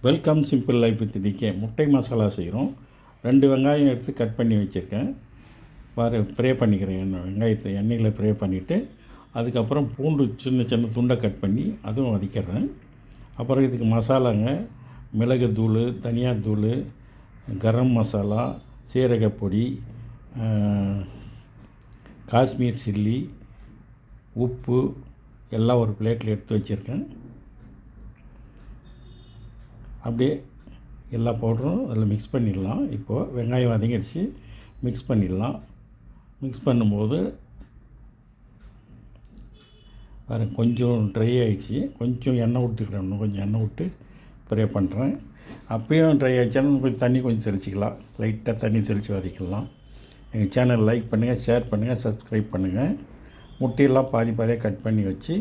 Welcome simple life with DK. முட்டை மசாலா செய்கிறோம். 2 வெங்காயம் எடுத்து கட் பண்ணி வச்சுருக்கேன். ஃப்ரை பண்ணிக்கிறேன். வெங்காயத்தை எண்ணெயில் ஃப்ரை பண்ணிவிட்டு அதுக்கப்புறம் பூண்டு சின்ன சின்ன துண்டை கட் பண்ணி அதுவும் வதக்கிடுறேன். அப்புறம் இதுக்கு மசாலாங்க, மிளகுத்தூள், தனியாத்தூள், கரம் மசாலா, சீரகப்பொடி, காஷ்மீர் சில்லி, உப்பு எல்லாம் ஒரு பிளேட்டில் எடுத்து வச்சுருக்கேன். அப்படியே எல்லா பவுடரும் அதில் மிக்ஸ் பண்ணிடலாம். இப்போது வெங்காயம் வதங்கிடுச்சு, மிக்ஸ் பண்ணிடலாம். மிக்ஸ் பண்ணும்போது வேறு கொஞ்சம் ட்ரை ஆகிடுச்சு. கொஞ்சம் எண்ணெய் விட்டுக்கிறேன். இன்னும் கொஞ்சம் எண்ணெய் விட்டு ஃப்ரை பண்ணுறேன். அப்பயும் ட்ரை ஆகிடுச்சாலும் கொஞ்சம் தண்ணி தெளிச்சிக்கலாம். லைட்டாக தண்ணி தெளித்து வதக்கிடலாம். எங்கள் சேனல் லைக் பண்ணுங்கள், ஷேர் பண்ணுங்கள், சப்ஸ்கிரைப் பண்ணுங்கள். முட்டையெல்லாம் பாதி பாதியாக கட் பண்ணி வச்சு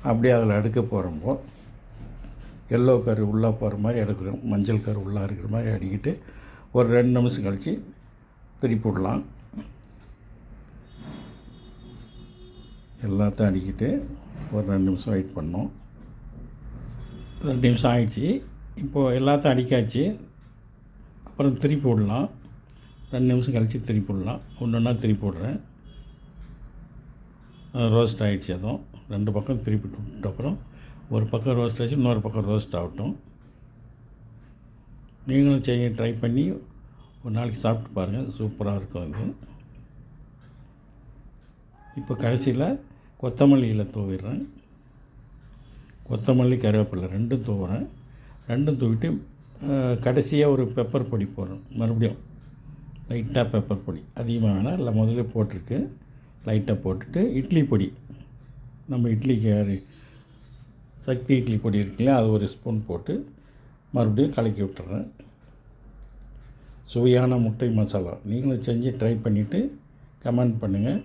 அப்படியே அதில் அடுக்க போகிறப்போ எல்லோ கரு உள்ளே போகிற மாதிரி எடுக்கிறோம். மஞ்சள் கரு உள்ளே இருக்கிற மாதிரி அடிக்கிட்டு ஒரு 2 நிமிஷம் கழித்து திருப்பி விடலாம். எல்லாத்தையும் அடிக்கிட்டு ஒரு 2 நிமிஷம் வெயிட் பண்ணோம். 2 நிமிஷம் ஆகிடுச்சி. இப்போது எல்லாத்தையும் அடிக்காச்சு. அப்புறம் திருப்பி விடலாம். 2 நிமிஷம் கழித்து திருப்பி விடலாம். ஒன்று ஒன்றா திருப்பி விட்றேன். ரோஸ்ட் ஆகிடுச்சு. அதுவும் 2 பக்கம் திருப்பி விட்ட அப்புறம் ஒரு பக்கம் ரோஸ்ட் ஆச்சு, இன்னொரு பக்கம் ரோஸ்ட் ஆகட்டும். நீங்களும் ட்ரை பண்ணி ஒரு நாளைக்கு சாப்பிட்டு பாருங்கள். சூப்பராக இருக்கும் இது. இப்போ கடைசியில் கொத்தமல்லி இலை தூவிடுறேன். கொத்தமல்லி, கருவேப்பிலை 2ம் தூவுறேன். 2ம் தூவிட்டு கடைசியாக ஒரு பெப்பர் பொடி போடுறேன். மறுபடியும் லைட்டாக பெப்பர் பொடி, அதிகமாக வேணாம், இல்லை முதல்ல போட்டிருக்கு. லைட்டாக போட்டுட்டு இட்லி பொடி, நம்ம இட்லிக்கு சக்தி இட்லி பொடி இருக்குல்ல, அது ஒரு ஸ்பூன் போட்டு மறுபடியும் கலக்கி விட்டுறேன். சுவையான முட்டை மசாலா நீங்களும் செஞ்சு ட்ரை பண்ணிவிட்டு கமெண்ட் பண்ணுங்கள்.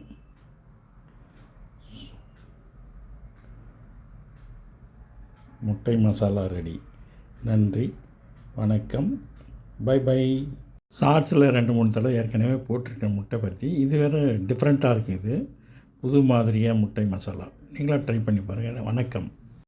முட்டை மசாலா ரெடி. நன்றி, வணக்கம், பை பை. ஷார்ட்ஸில் 2-3 தடவை ஏற்கனவே போட்டிருக்கேன் முட்டை பற்றி. இது வேறு டிஃப்ரெண்ட்டாக இருக்குது. இது புது மாதிரியாக முட்டை மசாலா. நீங்களாம் ட்ரை பண்ணி பாருங்கள். வணக்கம்.